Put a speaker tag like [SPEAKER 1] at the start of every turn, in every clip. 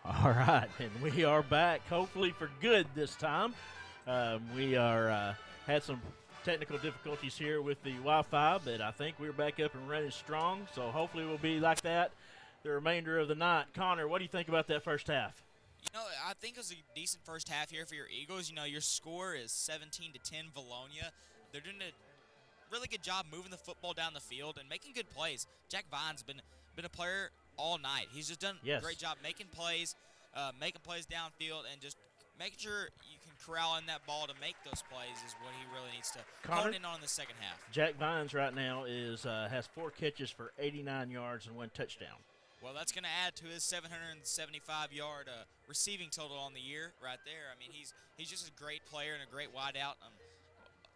[SPEAKER 1] All right, and we are back, hopefully for good this time. We are had some technical difficulties here with the Wi-Fi, but I think we're back up and running strong. So hopefully we'll be like that the remainder of the night. Connor, what do you think about that first half?
[SPEAKER 2] I think it was a decent first half here for your Eagles. Your score is 17 to 10 Vilonia. They're doing a really good job moving the football down the field and making good plays. Jack Vine's been a player all night. He's just done a great
[SPEAKER 1] Yes,
[SPEAKER 2] job making plays downfield, and just making sure you can corral in that ball to make those plays is what he really needs to hone
[SPEAKER 1] Connor.
[SPEAKER 2] in on in the second half.
[SPEAKER 1] Jack Vines right now is has 4 catches for 89 yards and 1 touchdown.
[SPEAKER 2] Well, that's going to add to his 775-yard receiving total on the year right there. I mean, he's just a great player and a great wideout.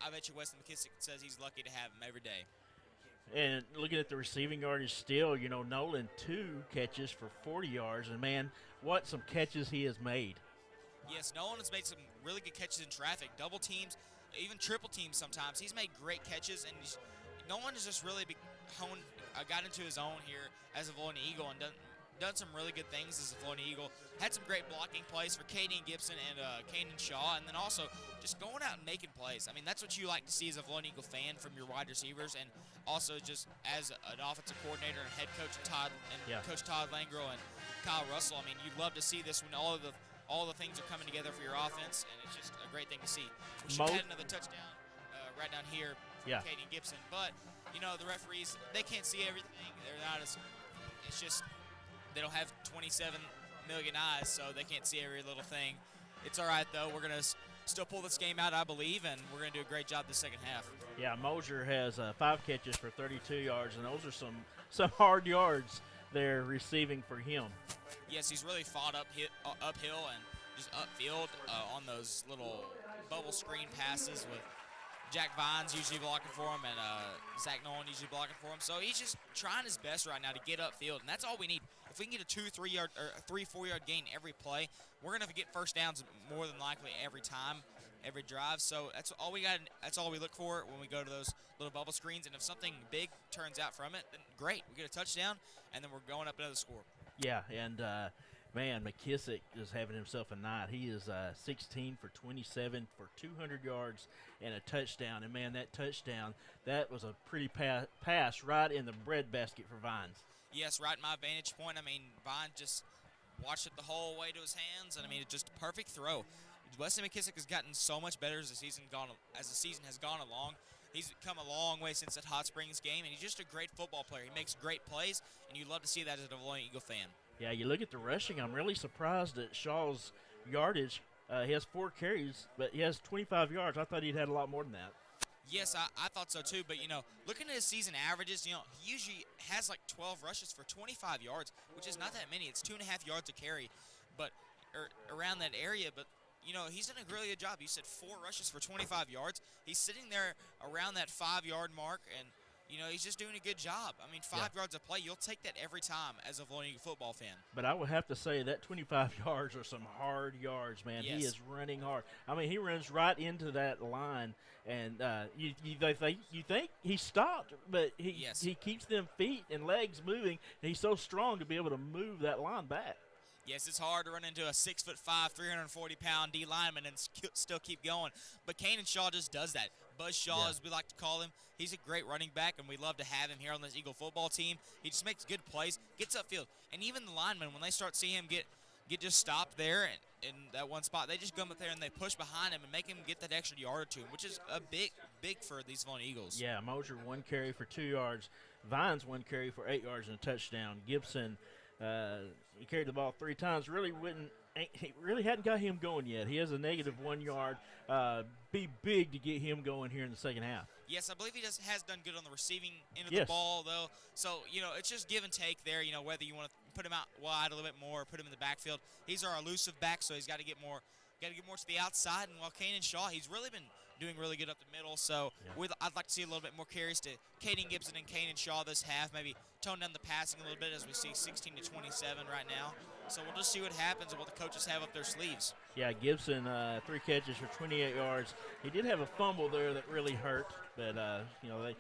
[SPEAKER 2] I bet you Weston McKissick says he's lucky to have him every day.
[SPEAKER 1] And looking at the receiving yardage still, Nolan 2 catches for 40 yards, and man, what some catches he has made.
[SPEAKER 2] Yes, Nolan has made some really good catches in traffic, double teams, even triple teams sometimes. He's made great catches, and Nolan has just really got into his own here as a Vilonia Eagle and done some really good things as a Vilonia Eagle. Had some great blocking plays for Katie Gibson and Kanan Shaw, and then also just going out and making plays. I mean, that's what you like to see as a Vilonia Eagle fan from your wide receivers, and also just as an offensive coordinator and head coach Coach Todd Langro and Kyle Russell. I mean, you'd love to see this when all the things are coming together for your offense, and it's just a great thing to see. We should have had another touchdown right down here from Katie Gibson, but the referees, they can't see everything. They're not as it's just they don't have 27 million eyes, so they can't see every little thing. It's all right, though. We're going to still pull this game out, I believe, and we're going to do a great job the second half.
[SPEAKER 1] Yeah, Mosier has 5 catches for 32 yards, and those are some hard yards there receiving for him.
[SPEAKER 2] Yes, he's really fought uphill and just upfield on those little bubble screen passes with Jack Vines usually blocking for him and Zach Nolan usually blocking for him. So he's just trying his best right now to get upfield, and that's all we need. If we can get a 2-3 yard or a 3-4 yard gain every play, we're gonna get first downs more than likely every time, every drive. So that's all we got. That's all we look for when we go to those little bubble screens. And if something big turns out from it, then great. We get a touchdown, and then we're going up another score.
[SPEAKER 1] Yeah, and man, McKissick is having himself a night. He is 16 for 27 for 200 yards and a touchdown. And man, that touchdown, that was a pretty pass right in the breadbasket for Vines.
[SPEAKER 2] Yes, right in my vantage point. I mean, Vine just watched it the whole way to his hands, and I mean, it's just a perfect throw. Wesley McKissick has gotten so much better as the season has gone along. He's come a long way since that Hot Springs game, and he's just a great football player. He makes great plays, and you love to see that as a Vilonia Eagle fan.
[SPEAKER 1] Yeah, you look at the rushing. I'm really surprised at Shaw's yardage. He has 4 carries, but he has 25 yards. I thought he'd had a lot more than that.
[SPEAKER 2] Yes, I thought so too. But, looking at his season averages, he usually has like 12 rushes for 25 yards, which is not that many. It's 2.5 yards to carry, but around that area. But, he's done a really good job. You said 4 rushes for 25 yards. He's sitting there around that 5-yard mark, and, he's just doing a good job. I mean, 5 yards of play, you'll take that every time as a Vilonia football fan.
[SPEAKER 1] But I would have to say that 25 yards are some hard yards, man.
[SPEAKER 2] Yes.
[SPEAKER 1] He is running hard. I mean, he runs right into that line, and you think he stopped, but he keeps them feet and legs moving, and he's so strong to be able to move that line back.
[SPEAKER 2] Yes, it's hard to run into a 6'5", 340-pound D lineman and still keep going. But Kanan Shaw just does that. Buzz Shaw, as we like to call him, he's a great running back, and we love to have him here on this Eagle football team. He just makes good plays, gets upfield. And even the linemen, when they start seeing him get just stopped there in that one spot, they just come up there and they push behind him and make him get that extra yard or two, which is a big for these Vilonia Eagles.
[SPEAKER 1] Yeah, Mosier 1 carry for 2 yards. Vines 1 carry for 8 yards and a touchdown. Gibson, he carried the ball 3 times. He really hadn't got him going yet. He has a negative 1 yard. Be big to get him going here in the second half.
[SPEAKER 2] Yes, I believe he has done good on the receiving end of the ball, though. So, it's just give and take there, whether you want to put him out wide a little bit more or put him in the backfield. He's our elusive back, so he's got to get more to the outside. And while Kanan Shaw, he's really been doing really good up the middle. So I'd like to see a little bit more carries to Kaden Gibson and Kanan Shaw this half. Maybe tone down the passing a little bit as we see 16 to 27 right now. So we'll just see what happens and what the coaches have up their sleeves.
[SPEAKER 1] Yeah, Gibson, 3 catches for 28 yards. He did have a fumble there that really hurt, but, they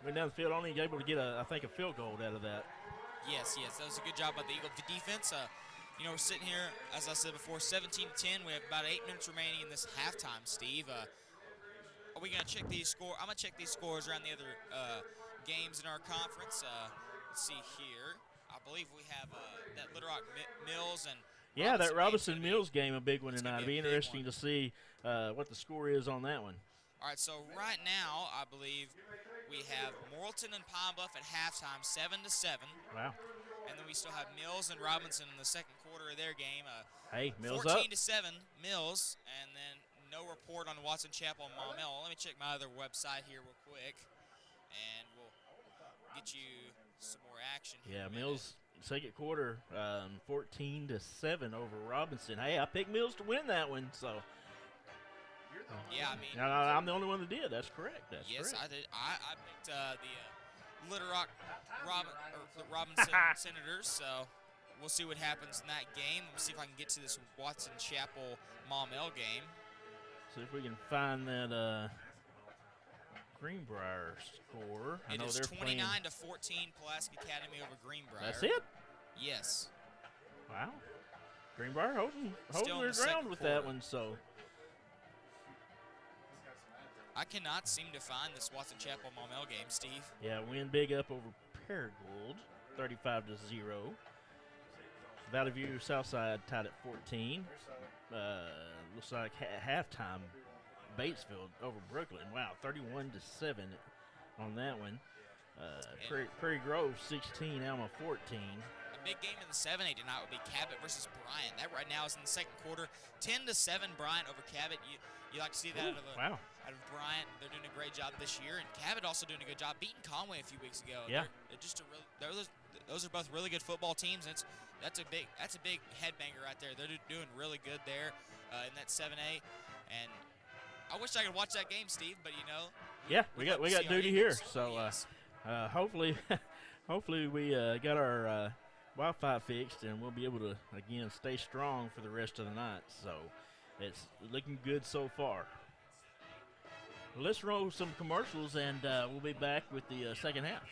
[SPEAKER 1] went down the field, only able to get, I think, a field goal out of that.
[SPEAKER 2] Yes, that was a good job by the Eagle. The defense, You know, we're sitting here, as I said before, 17-10. We have about 8 minutes remaining in this halftime, Steve. Are we going to check these scores? I'm going to check these scores around the other games in our conference. Let's see here. I believe we have that Little Rock Mills and
[SPEAKER 1] yeah, that
[SPEAKER 2] Robinson
[SPEAKER 1] Robinson Mills game, a big one tonight. It'll be interesting to see what the score is on that one.
[SPEAKER 2] All right, so right now, I believe we have Morrilton and Pine Bluff at halftime, 7-7.
[SPEAKER 1] Wow.
[SPEAKER 2] And then we still have Mills and Robinson in the second quarter of their game.
[SPEAKER 1] Hey, Mills
[SPEAKER 2] 14-7, Mills, and then no report on Watson Chapel and Maumelle. Let me check my other website here real quick, and we'll get you some more action here.
[SPEAKER 1] Yeah, Mills, second quarter, 14-7 over Robinson. Hey, I picked Mills to win that one, so.
[SPEAKER 2] Yeah, I mean.
[SPEAKER 1] No, I'm the only one that did. That's correct.
[SPEAKER 2] Yes, I did. I picked the Little Rock the Robinson Senators, so we'll see what happens in that game. Let me see if I can get to this Watson Chapel Maumelle game.
[SPEAKER 1] See if we can find that Greenbrier score.
[SPEAKER 2] It is 29-14 Pulaski Academy over Greenbrier.
[SPEAKER 1] That's it?
[SPEAKER 2] Yes.
[SPEAKER 1] Wow. Greenbrier holding their ground with that one, so.
[SPEAKER 2] I cannot seem to find this Watson Chapel Maumelle game, Steve.
[SPEAKER 1] Yeah, win big up over Paragould, 35-0. Valley View Southside tied at 14. Looks like halftime Batesville over Brooklyn. Wow, 31-7 on that one. Prairie Grove 16, Alma 14.
[SPEAKER 2] A big game in the 7A tonight would be Cabot versus Bryant. That right now is in the second quarter. 10-7 Bryant over Cabot. You like to see that out of Bryant. They're doing a great job this year, and Cabot also doing a good job beating Conway a few weeks ago.
[SPEAKER 1] Yeah,
[SPEAKER 2] those are both really good football teams. And that's a big headbanger right there. They're doing really good there in that 7A, and I wish I could watch that game, Steve. But you know,
[SPEAKER 1] we got duty here, so hopefully we got our Wi-Fi fixed, and we'll be able to again stay strong for the rest of the night. So it's looking good so far. Let's roll some commercials, and we'll be back with the second half.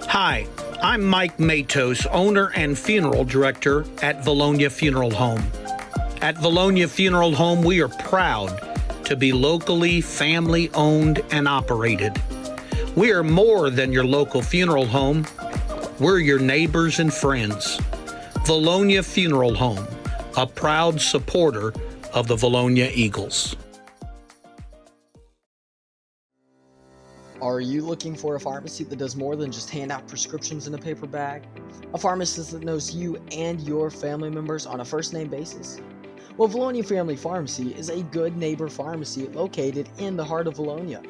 [SPEAKER 3] Hi, I'm Mike Matos, owner and funeral director at Vilonia Funeral Home. At Vilonia Funeral Home, we are proud to be locally family-owned and operated. We are more than your local funeral home. We're your neighbors and friends. Vilonia Funeral Home, a proud supporter of the Vilonia Eagles.
[SPEAKER 4] Are you looking for a pharmacy that does more than just hand out prescriptions in a paper bag? A pharmacist that knows you and your family members on a first-name basis? Well, Vilonia Family Pharmacy is a good neighbor pharmacy located in the heart of Vilonia,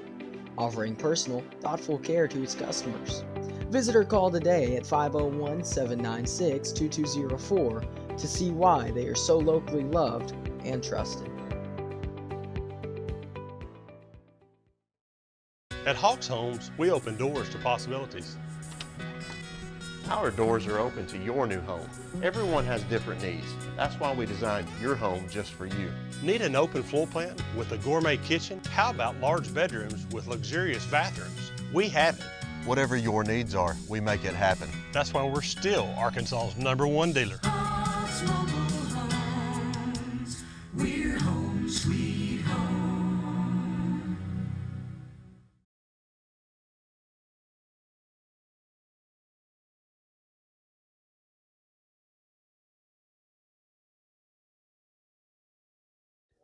[SPEAKER 4] offering personal, thoughtful care to its customers. Visit or call today at 501-796-2204 to see why they are so locally loved and trusted.
[SPEAKER 5] At Hawks Homes, we open doors to possibilities.
[SPEAKER 6] Our doors are open to your new home. Everyone has different needs. That's why we designed your home just for you.
[SPEAKER 5] Need an open floor plan with a gourmet kitchen? How about large bedrooms with luxurious bathrooms? We have it.
[SPEAKER 6] Whatever your needs are, we make it happen.
[SPEAKER 5] That's why we're still Arkansas's #1 dealer.
[SPEAKER 7] We're home, sweet home.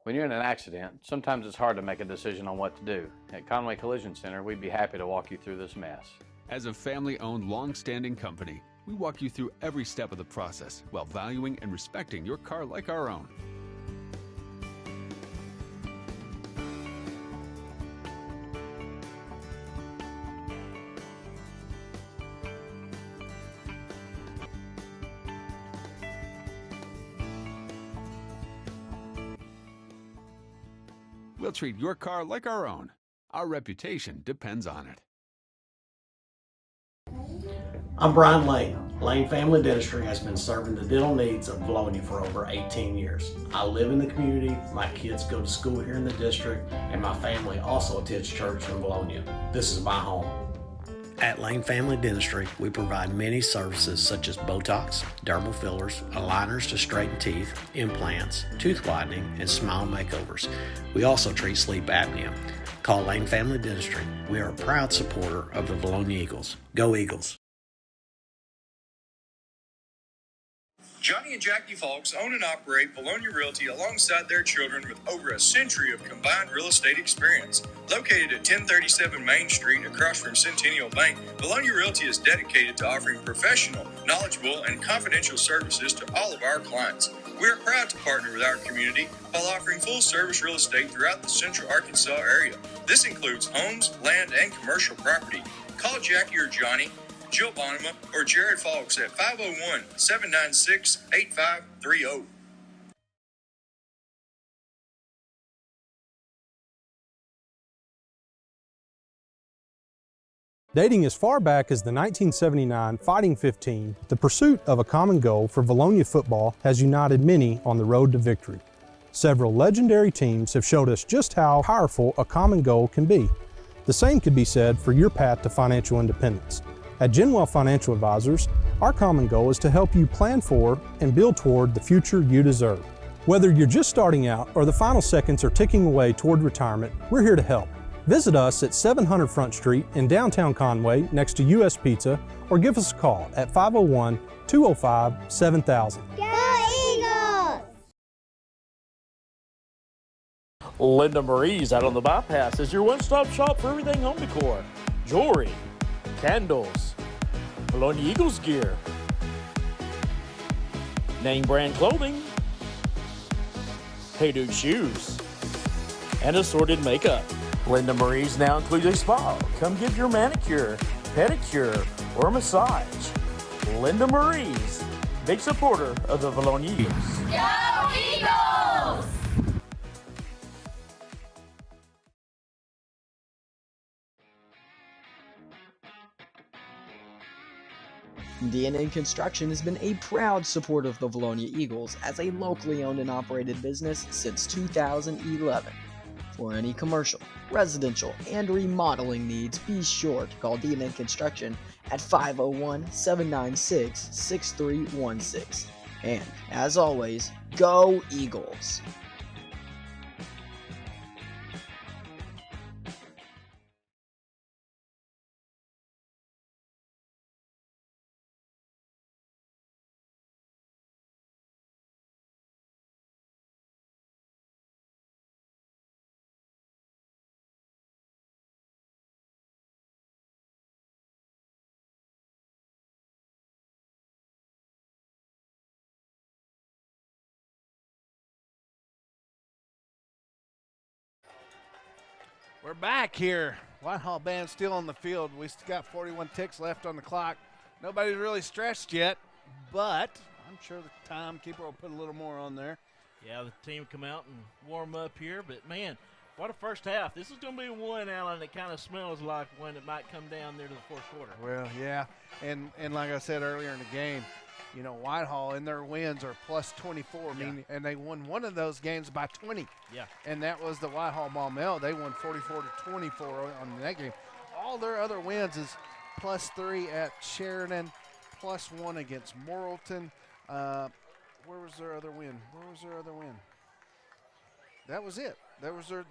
[SPEAKER 8] When you're in an accident, sometimes it's hard to make a decision on what to do. At Conway Collision Center, we'd be happy to walk you through this mess.
[SPEAKER 9] As a family-owned, long-standing company, we walk you through every step of the process while valuing and respecting your car like our own. We'll treat your car like our own. Our reputation depends on it.
[SPEAKER 3] I'm Brian Lane,
[SPEAKER 10] Lane Family Dentistry has been serving the dental needs of Vilonia for over 18 years. I live in the community, my kids go to school here in the district, and my family also attends church in Vilonia. This is my home. At Lane Family Dentistry, we provide many services such as Botox, dermal fillers, aligners to straighten teeth, implants, tooth whitening, and smile makeovers. We also treat sleep apnea. Call Lane Family Dentistry. We are a proud supporter of the Vilonia Eagles. Go Eagles!
[SPEAKER 11] Johnny and Jackie Falks own and operate Vilonia Realty alongside their children with over a century of combined real estate experience. Located at 1037 Main Street across from Centennial Bank, Vilonia Realty is dedicated to offering professional, knowledgeable, and confidential services to all of our clients. We are proud to partner with our community while offering full-service real estate throughout the Central Arkansas area. This includes homes, land, and commercial property. Call Jackie or Johnny, Jill Bonema, or Jared Falks at 501-796-8530.
[SPEAKER 12] Dating as far back as the 1979 Fighting 15, the pursuit of a common goal for Vilonia football has united many on the road to victory. Several legendary teams have showed us just how powerful a common goal can be. The same could be said for your path to financial independence. At Genwell Financial Advisors, our common goal is to help you plan for and build toward the future you deserve. Whether you're just starting out or the final seconds are ticking away toward retirement, we're here to help. Visit us at 700 Front Street in downtown Conway next to US Pizza, or give us a call at 501-205-7000.
[SPEAKER 13] Go Eagles!
[SPEAKER 1] Linda Marie's out on the bypass is your one-stop shop for everything home decor, jewelry, candles, Vilonia Eagles gear, name brand clothing, Hey Dude shoes, and assorted makeup. Linda Marie's now includes a spa. Come get your manicure, pedicure, or massage. Linda Marie's, big supporter of the Vilonia Eagles.
[SPEAKER 13] Go Eagles!
[SPEAKER 4] D&N Construction has been a proud supporter of the Vilonia Eagles as a locally owned and operated business since 2011. For any commercial, residential, and remodeling needs, be sure to call D&N Construction at 501-796-6316. And, as always, go Eagles!
[SPEAKER 14] We're back here. Whitehall band still on the field. We still got 41 ticks left on the clock. Nobody's really stretched yet, but I'm sure the timekeeper will put a little more on there.
[SPEAKER 1] Yeah, the team come out and warm up here, but man, what a first half. This is going to be one, Alan, that kind of smells like one that might come down there to the fourth quarter.
[SPEAKER 14] Well, yeah, and like I said earlier in the game, you know, Whitehall in their wins are plus 24, and they won one of those games by 20.
[SPEAKER 1] Yeah.
[SPEAKER 14] And that was the Whitehall Maumelle. They won 44-24 on that game. All their other wins is plus 3 at Sheridan, plus 1 against Morrilton. Where was their other win? That was it.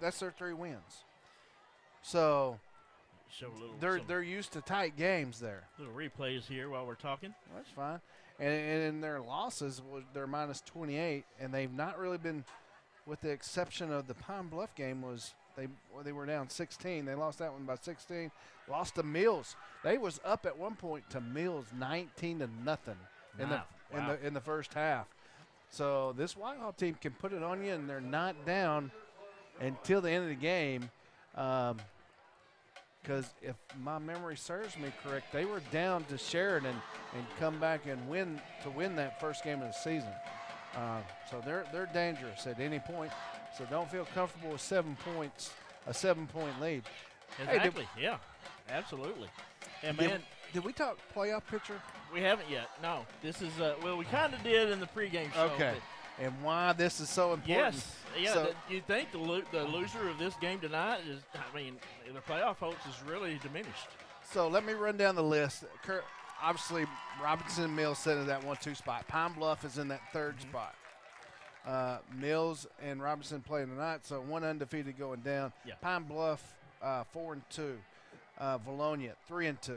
[SPEAKER 14] That's their 3 wins. So they're used to tight games there.
[SPEAKER 1] Little replays here while we're talking.
[SPEAKER 14] Well, that's fine. And in their losses, they're minus 28, and they've not really been, with the exception of the Pine Bluff game, was they were down 16. They lost that one by 16. Lost to Mills. They was up at one point to Mills 19-0 in the first half. So this Whitehall team can put it on you, and they're not down until the end of the game. Because if my memory serves me correct, they were down to Sheridan and come back and win that first game of the season. So they're dangerous at any point. So don't feel comfortable with 7 points, a 7-point lead.
[SPEAKER 1] Exactly. Yeah, absolutely. And man,
[SPEAKER 14] Did we talk playoff picture?
[SPEAKER 1] We haven't yet. No. This is well, we kind of did in the pregame show.
[SPEAKER 14] Okay. And why this is so important?
[SPEAKER 1] Yes. Yeah.
[SPEAKER 14] So,
[SPEAKER 1] You think the loser of this game tonight is? I mean, the playoff hopes is really diminished.
[SPEAKER 14] so let me run down the list. Obviously, Robinson and Mills sit in that 1-2 spot. Pine Bluff is in that third spot. Mills and Robinson playing tonight, so one undefeated going down.
[SPEAKER 1] Yeah.
[SPEAKER 14] Pine Bluff 4-2. Vilonia 3-2.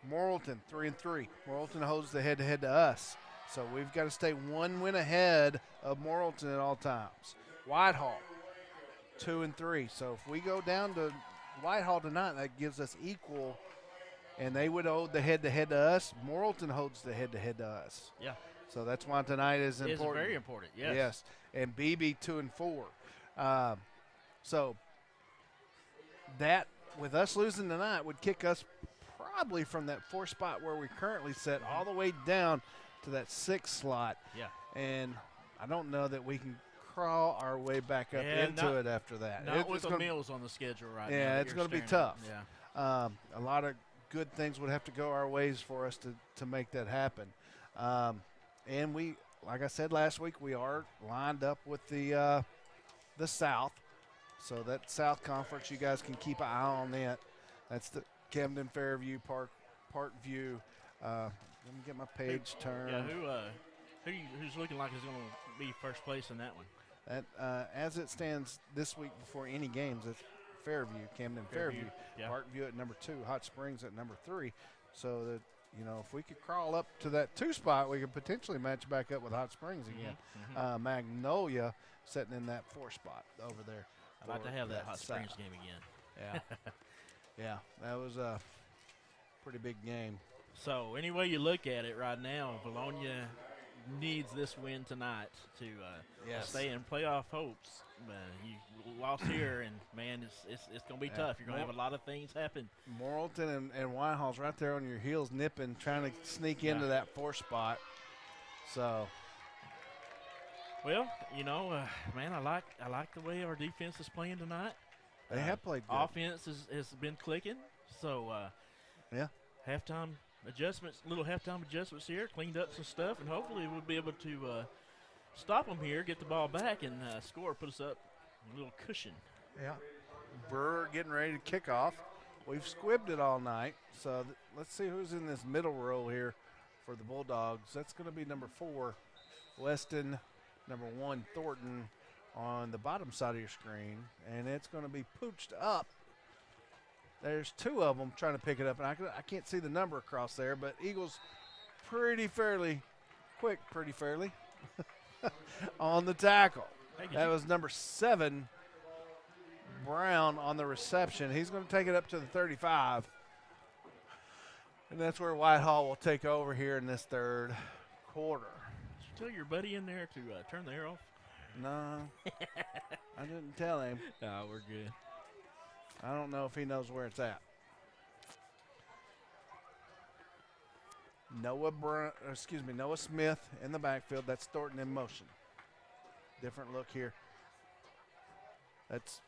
[SPEAKER 14] Morrilton 3-3. Morrilton holds the head-to-head to us, so we've got to stay one win ahead of Morrilton at all times. Whitehall 2-3. So if we go down to Whitehall tonight, that gives us equal, and they would hold the head-to-head to us. Morrilton holds the head-to-head to us.
[SPEAKER 1] Yeah.
[SPEAKER 14] So that's why tonight is important.
[SPEAKER 1] It's very important. Yes.
[SPEAKER 14] Yes. And BB 2-4. So that, with us losing tonight, would kick us probably from that 4th spot where we currently sit all the way down to that 6th slot.
[SPEAKER 1] Yeah.
[SPEAKER 14] And I don't know that we can crawl our way back up into it after that.
[SPEAKER 1] Not with the Mills on the schedule right now.
[SPEAKER 14] Yeah, it's going to be tough.
[SPEAKER 1] Yeah.
[SPEAKER 14] A lot of good things would have to go our ways for us to make that happen. And we, like I said last week, we are lined up with the South. So that South Conference, you guys can keep an eye on that. That's the Camden, Fairview, Parkview. Let me get my page turned.
[SPEAKER 1] Yeah, who's looking like is going to be first place in that one?
[SPEAKER 14] That, as it stands this week before any games, it's Fairview, Camden, Fairview.
[SPEAKER 1] Yeah.
[SPEAKER 14] Parkview at number 2, Hot Springs at number 3. So that, if we could crawl up to that 2 spot, we could potentially match back up with Hot Springs again.
[SPEAKER 1] Mm-hmm.
[SPEAKER 14] Magnolia sitting in that 4 spot over there.
[SPEAKER 1] I'd like to have that Hot Springs game again.
[SPEAKER 14] Yeah. Yeah, that was a pretty big game.
[SPEAKER 1] So any way you look at it right now, Vilonia needs this win tonight to stay in playoff hopes. You lost here, and, man, it's going to be tough. You're going to have a lot of things happen.
[SPEAKER 14] Morrilton and Whitehall's right there on your heels nipping, trying to sneak into that 4th spot. So,
[SPEAKER 1] well, man, I like the way our defense is playing tonight.
[SPEAKER 14] They have played good.
[SPEAKER 1] Offense has been clicking. So,
[SPEAKER 14] yeah.
[SPEAKER 1] Little halftime adjustments here, cleaned up some stuff, and hopefully we'll be able to stop them here, get the ball back, and score, put us up a little cushion.
[SPEAKER 14] Yeah. Brewer getting ready to kick off. We've squibbed it all night, so let's see who's in this middle row here for the Bulldogs. That's going to be number 4, Weston, number 1, Thornton, on the bottom side of your screen, and it's going to be pooched up. There's 2 of them trying to pick it up, and I can't see the number across there, but Eagles pretty fairly on the tackle. That was number 7, Brown, on the reception. He's going to take it up to the 35, and that's where Whitehall will take over here in this 3rd quarter.
[SPEAKER 1] Did you tell your buddy in there to turn the air off?
[SPEAKER 14] No, I didn't tell him.
[SPEAKER 1] No, we're good.
[SPEAKER 14] I don't know if he knows where it's at. Noah Smith in the backfield. That's Thornton in motion. Different look here. That's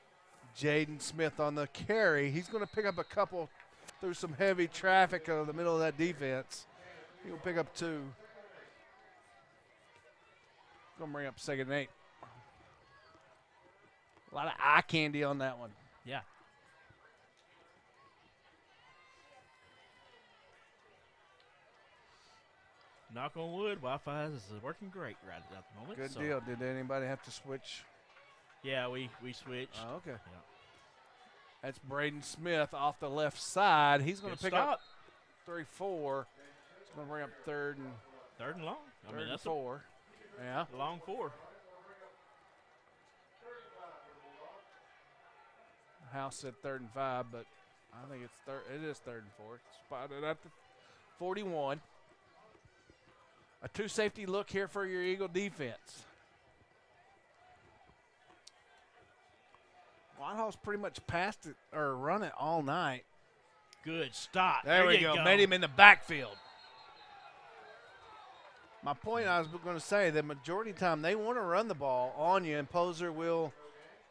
[SPEAKER 14] Jaden Smith on the carry. He's going to pick up a couple through some heavy traffic in the middle of that defense. He'll pick up 2. Going to bring up 2nd and 8. A lot of eye candy on that one.
[SPEAKER 1] Yeah. Knock on wood, Wi-Fi is working great right at the moment.
[SPEAKER 14] Good deal. Did anybody have to switch?
[SPEAKER 1] Yeah, we switched.
[SPEAKER 14] Oh, okay.
[SPEAKER 1] Yeah.
[SPEAKER 14] That's Braden Smith off the left side. He's going to pick up 3-4. He's going to bring up 3rd and
[SPEAKER 1] long.
[SPEAKER 14] That's 4. Yeah.
[SPEAKER 1] Long 4.
[SPEAKER 14] House said 3rd and 5, but I think it is 3rd and 4. Spotted at the 41. A 2 safety look here for your Eagle defense. Whitehall's pretty much passed it or run it all night.
[SPEAKER 1] Good stop.
[SPEAKER 14] There we go. Made him in the backfield. My point I was going to say, the majority of the time they want to run the ball on you, and Poser will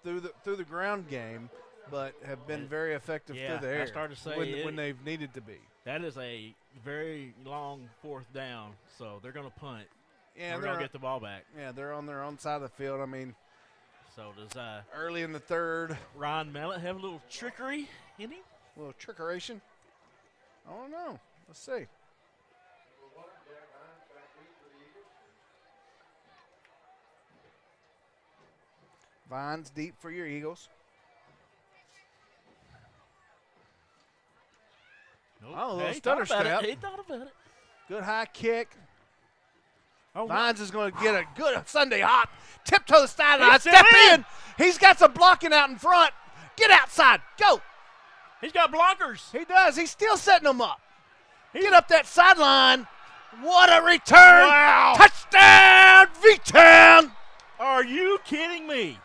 [SPEAKER 14] through the ground game. but have been very effective
[SPEAKER 1] Yeah,
[SPEAKER 14] through the air.
[SPEAKER 1] I started to say
[SPEAKER 14] when they've needed to be.
[SPEAKER 1] That is a very long 4th down, so they're going to punt.
[SPEAKER 14] Yeah,
[SPEAKER 1] they're going to get the ball back.
[SPEAKER 14] Yeah, they're on their own side of the field. I mean,
[SPEAKER 1] so does
[SPEAKER 14] early in the 3rd.
[SPEAKER 1] Ron Mellett have a little trickery in him?
[SPEAKER 14] A little trickeration? I don't know. Let's see. Vines deep for your Eagles.
[SPEAKER 1] Nope.
[SPEAKER 14] Oh, a little
[SPEAKER 1] He
[SPEAKER 14] stutter
[SPEAKER 1] thought about
[SPEAKER 14] step.
[SPEAKER 1] it. He thought about it.
[SPEAKER 14] Good high kick.
[SPEAKER 1] Oh,
[SPEAKER 14] Vines is going to get a good Sunday hop. Tiptoe the sideline.
[SPEAKER 1] He's
[SPEAKER 14] Step
[SPEAKER 1] still
[SPEAKER 14] in. He's got some blocking out in front. Get outside. Go.
[SPEAKER 1] He's got blockers.
[SPEAKER 14] He does. He's still setting them up. Get up that sideline. What a return.
[SPEAKER 1] Wow.
[SPEAKER 14] Touchdown, V-Town.
[SPEAKER 1] Are you kidding me?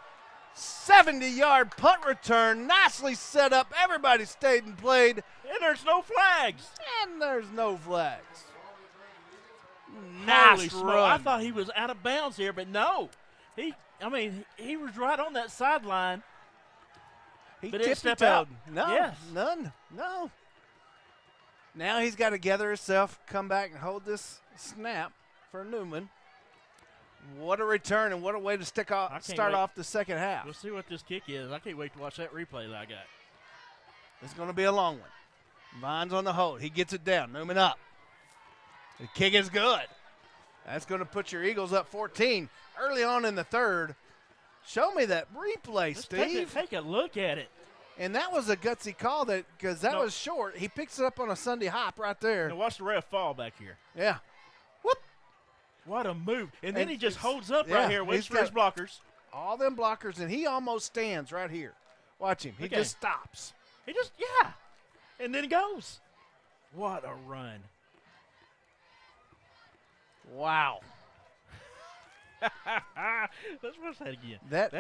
[SPEAKER 14] 70-yard punt return. Nicely set up. Everybody stayed and played.
[SPEAKER 1] And there's no flags.
[SPEAKER 14] And there's no flags.
[SPEAKER 1] Holy
[SPEAKER 14] Nice
[SPEAKER 1] smoke.
[SPEAKER 14] run.
[SPEAKER 1] I thought he was out of bounds here, but no. He was right on that sideline.
[SPEAKER 14] He
[SPEAKER 1] but didn't step out.
[SPEAKER 14] No,
[SPEAKER 1] Yes.
[SPEAKER 14] none, no. Now he's got to gather himself, come back and hold this snap for Newman. What a return and what a way to start off the second half.
[SPEAKER 1] We'll see what this kick is. I can't wait to watch that replay that I got.
[SPEAKER 14] It's going to be a long one. Vines on the hold. He gets it down. Newman up. The kick is good. That's going to put your Eagles up 14 early on in the 3rd. Show me that replay, Steve.
[SPEAKER 1] Take a look at it.
[SPEAKER 14] And that was a gutsy call because that was short. He picks it up on a Sunday hop right there.
[SPEAKER 1] Now watch the ref fall back here.
[SPEAKER 14] Yeah. Whoop.
[SPEAKER 1] What a move. And then he just
[SPEAKER 14] it's-
[SPEAKER 1] holds up
[SPEAKER 14] yeah,
[SPEAKER 1] right here, waits
[SPEAKER 14] he's
[SPEAKER 1] for his
[SPEAKER 14] got
[SPEAKER 1] blockers.
[SPEAKER 14] All them blockers, and he almost stands right here. Watch him. He
[SPEAKER 1] Okay.
[SPEAKER 14] just stops.
[SPEAKER 1] He just, yeah. And then he goes. What a run.
[SPEAKER 14] Wow.
[SPEAKER 1] Let's watch that again.
[SPEAKER 14] That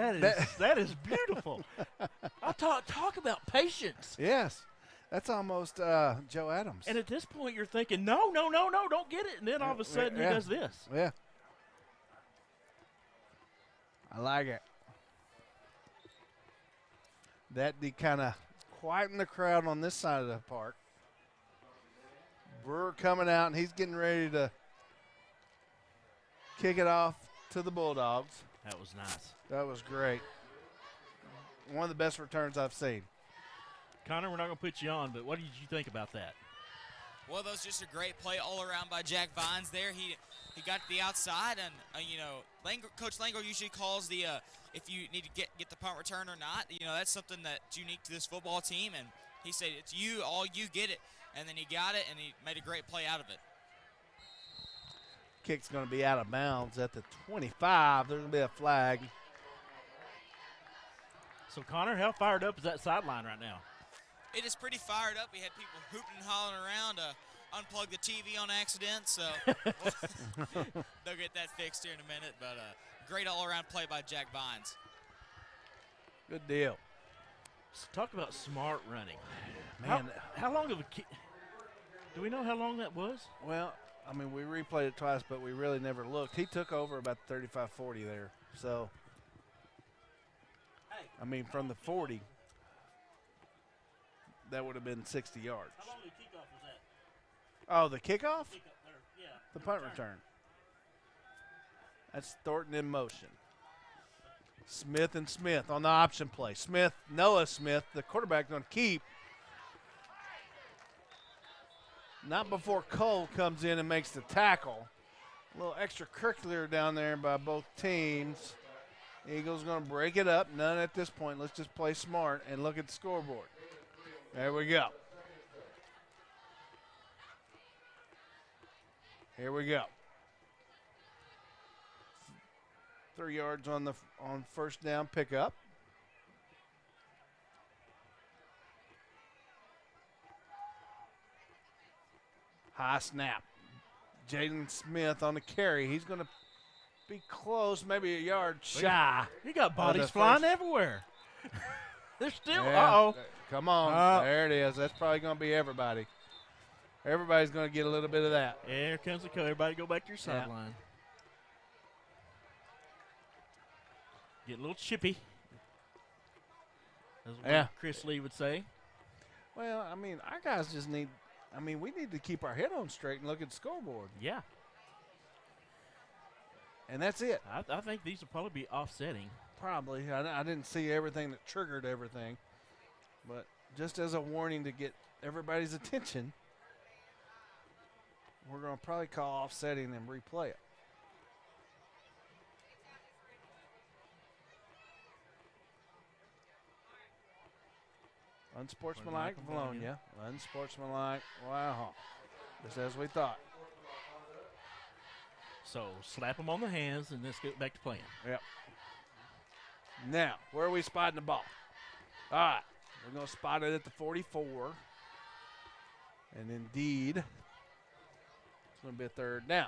[SPEAKER 1] that is beautiful. I talk about patience.
[SPEAKER 14] Yes. That's almost Joe Adams.
[SPEAKER 1] And at this point, you're thinking, no, don't get it. And then all of a sudden, he does this.
[SPEAKER 14] Yeah. I like it. That did kind of quieten the crowd on this side of the park. Brewer coming out, and he's getting ready to kick it off to the Bulldogs.
[SPEAKER 1] That was nice.
[SPEAKER 14] That was great. One of the best returns I've seen.
[SPEAKER 1] Connor, we're not going to put you on, but what did you think about that?
[SPEAKER 2] Well, that was just a great play all around by Jack Vines there. He got to the outside, and, Coach Langor usually calls the if you need to get the punt return or not. That's something that's unique to this football team, and he said, it's you, all you get it. And then he got it, and he made a great play out of it.
[SPEAKER 14] Kick's going to be out of bounds at the 25. There's going to be a flag.
[SPEAKER 1] So, Connor, how fired up is that sideline right now?
[SPEAKER 2] It is pretty fired up. We had people hooping and hollering around. Unplugged the TV on accident, so they'll get that fixed here in a minute. But great all-around play by Jack Vines.
[SPEAKER 14] Good deal.
[SPEAKER 1] So talk about smart running.
[SPEAKER 14] Man,
[SPEAKER 1] how long of a kick? Do we know how long that was?
[SPEAKER 14] Well, I mean, we replayed it twice, but we really never looked. He took over about 35-40 there. So, I mean, from the 40, that would have been 60 yards.
[SPEAKER 1] How long of a kickoff was that?
[SPEAKER 14] Oh, the kickoff?
[SPEAKER 1] Yeah.
[SPEAKER 14] The punt return. That's Thornton in motion. Smith and Smith on the option play. Noah Smith, the quarterback, going to keep. Not before Cole comes in and makes the tackle. A little extracurricular down there by both teams. Eagles going to break it up. None at this point. Let's just play smart and look at the scoreboard. There we go. Here we go. 3 yards on first down pickup. High snap. Jaden Smith on the carry. He's going to be close, maybe a yard shy.
[SPEAKER 1] You got bodies flying everywhere. They're still,
[SPEAKER 14] yeah, come on. There it is. That's probably going to be everybody. Everybody's going to get a little bit of that.
[SPEAKER 1] Yeah, here comes the coach. Everybody go back to your sideline. Get a little chippy. as Chris Lee would say.
[SPEAKER 14] Well, I mean, our guys just need – I mean, we need to keep our head on straight and look at the scoreboard.
[SPEAKER 1] Yeah.
[SPEAKER 14] And that's it.
[SPEAKER 1] I think these will probably be offsetting.
[SPEAKER 14] Probably. I didn't see everything that triggered everything. But just as a warning to get everybody's attention, we're going to probably call offsetting and replay it. Unsportsmanlike, Vilonia. Unsportsmanlike, wow. Just as we thought.
[SPEAKER 1] So slap them on the hands and let's get back to playing.
[SPEAKER 14] Yep. Now, where are we spotting the ball? All right. We're going to spot it at the 44. And indeed, it's going to be a third down.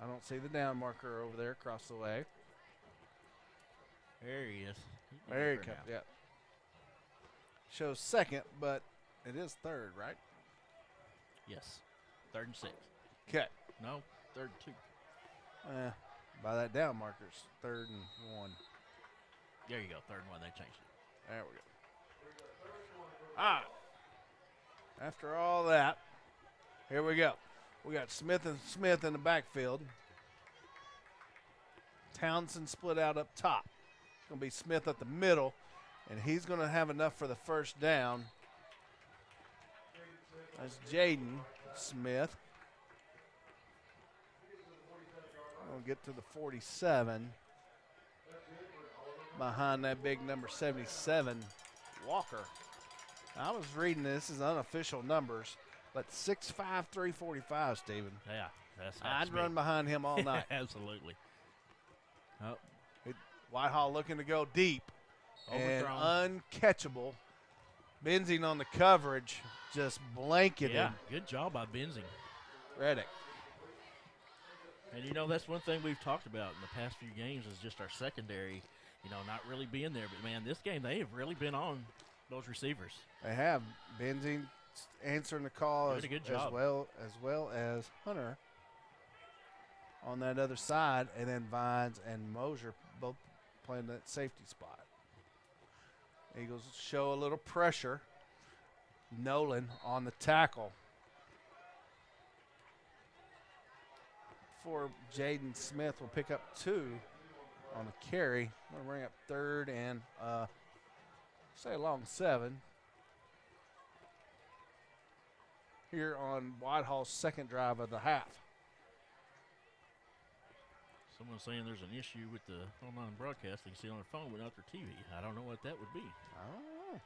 [SPEAKER 14] I don't see the down marker over there across the way.
[SPEAKER 1] There he is.
[SPEAKER 14] There he comes, yeah. Shows second, but it is third, right?
[SPEAKER 1] Yes. 3rd and 6.
[SPEAKER 14] Okay.
[SPEAKER 1] No, 3rd and 2.
[SPEAKER 14] By that down markers, 3rd and 1.
[SPEAKER 1] There you go, 3rd and 1. They changed it.
[SPEAKER 14] There we go. All right. After all that, here we go. We got Smith and Smith in the backfield. Townsend split out up top. It's going to be Smith at the middle, and he's going to have enough for the first down. That's Jaden Smith. We'll get to the 47. Behind that big number 77, Walker. I was reading this is unofficial numbers, but 6'5", 345, Stephen.
[SPEAKER 1] Yeah,
[SPEAKER 14] I'd run behind him all night.
[SPEAKER 1] Absolutely. Oh.
[SPEAKER 14] Whitehall looking to go deep.
[SPEAKER 1] Overthrown.
[SPEAKER 14] And uncatchable. Benzing on the coverage, just blanketed.
[SPEAKER 1] Yeah, good job by Benzing.
[SPEAKER 14] Reddick.
[SPEAKER 1] And, you know, that's one thing we've talked about in the past few games is just our secondary, you know, not really being there. But, man, this game they have really been on those receivers.
[SPEAKER 14] They have. Benzing answering the call as well as Hunter on that other side, and then Vines and Mosier both playing that safety spot. Eagles show a little pressure. Nolan on the tackle. For Jaden Smith will pick up 2 on the carry. I'm going to bring up 3rd and say along 7. Here on Whitehall's second drive of the half.
[SPEAKER 1] Someone's saying there's an issue with the online broadcast. They can see on their phone without their TV. I don't know what that would be.
[SPEAKER 14] Oh.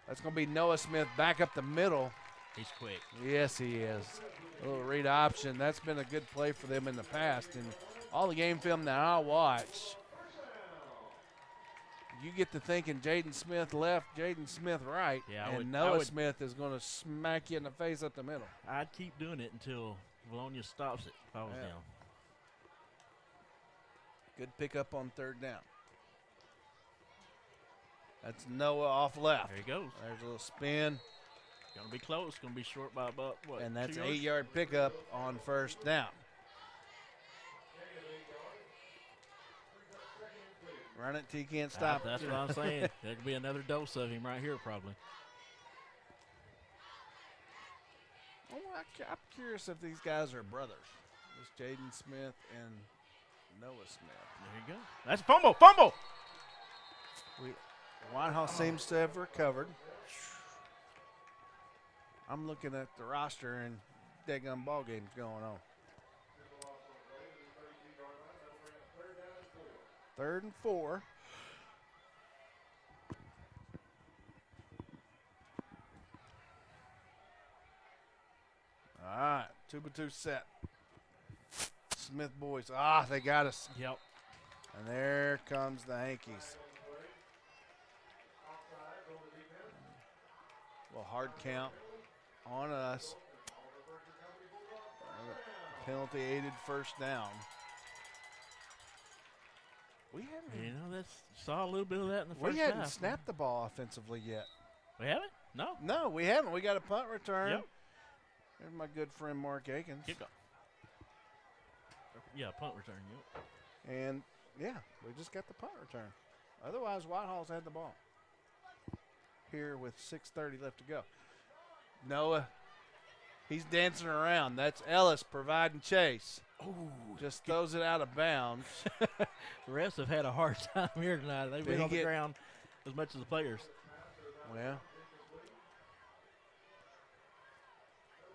[SPEAKER 14] That's going to be Noah Smith back up the middle.
[SPEAKER 1] He's quick.
[SPEAKER 14] Yes, he is. A little read option. That's been a good play for them in the past. And all the game film that I watch, you get to thinking Jaden Smith left, Jaden Smith right, and Noah Smith is going to smack you in the face up the middle.
[SPEAKER 1] I'd keep doing it until Vilonia stops it if I was down.
[SPEAKER 14] Good pickup on 3rd down. That's Noah off left.
[SPEAKER 1] There he goes.
[SPEAKER 14] There's a little spin.
[SPEAKER 1] Going to be close. Going to be short by about, what,
[SPEAKER 14] and that's
[SPEAKER 1] 2
[SPEAKER 14] an
[SPEAKER 1] yards?
[SPEAKER 14] 8-yard pickup on 1st down. Run it till you can't stop it.
[SPEAKER 1] That's what I'm saying. There could be another dose of him right here probably.
[SPEAKER 14] Well, I'm curious if these guys are brothers. This Jaden Smith and Noah Smith.
[SPEAKER 1] There you go. That's a fumble. Fumble!
[SPEAKER 14] Whitehall seems to have recovered. I'm looking at the roster and daggum ball game's going on. 3rd and 4. All right, 2-by-2 set. Smith boys, they got us.
[SPEAKER 1] Yep.
[SPEAKER 14] And there comes the Hankies. Well, hard count on us. Penalty aided 1st down. We haven't.
[SPEAKER 1] You know, saw a little bit of that in the first
[SPEAKER 14] We
[SPEAKER 1] half.
[SPEAKER 14] hadn't snapped the ball offensively yet.
[SPEAKER 1] We haven't? No.
[SPEAKER 14] No, we haven't. We got a punt return.
[SPEAKER 1] Yep.
[SPEAKER 14] There's my good friend Mark Akins.
[SPEAKER 1] Kick off. Yeah, punt return. Yep.
[SPEAKER 14] And, yeah, we just got the punt return. Otherwise, Whitehall's had the ball. Here with 6:30 left to go. Noah, he's dancing around. That's Ellis providing chase.
[SPEAKER 1] Ooh.
[SPEAKER 14] Just throws it out of bounds.
[SPEAKER 1] The refs have had a hard time here tonight. They've been on the ground as much as the players.
[SPEAKER 14] Well,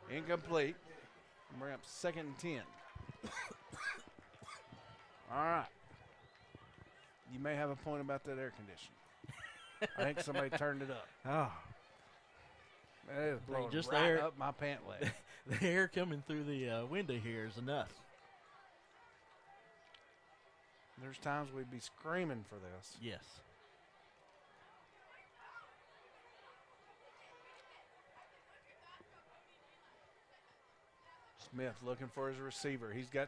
[SPEAKER 14] incomplete. Bring up 2nd and 10. All right. You may have a point about that air conditioning. I think somebody turned it up.
[SPEAKER 1] Oh.
[SPEAKER 14] That is blowing
[SPEAKER 1] just
[SPEAKER 14] right
[SPEAKER 1] there.
[SPEAKER 14] up my pant leg.
[SPEAKER 1] The air coming through the window here is enough.
[SPEAKER 14] There's times we'd be screaming for this.
[SPEAKER 1] Yes.
[SPEAKER 14] Smith looking for his receiver. He's got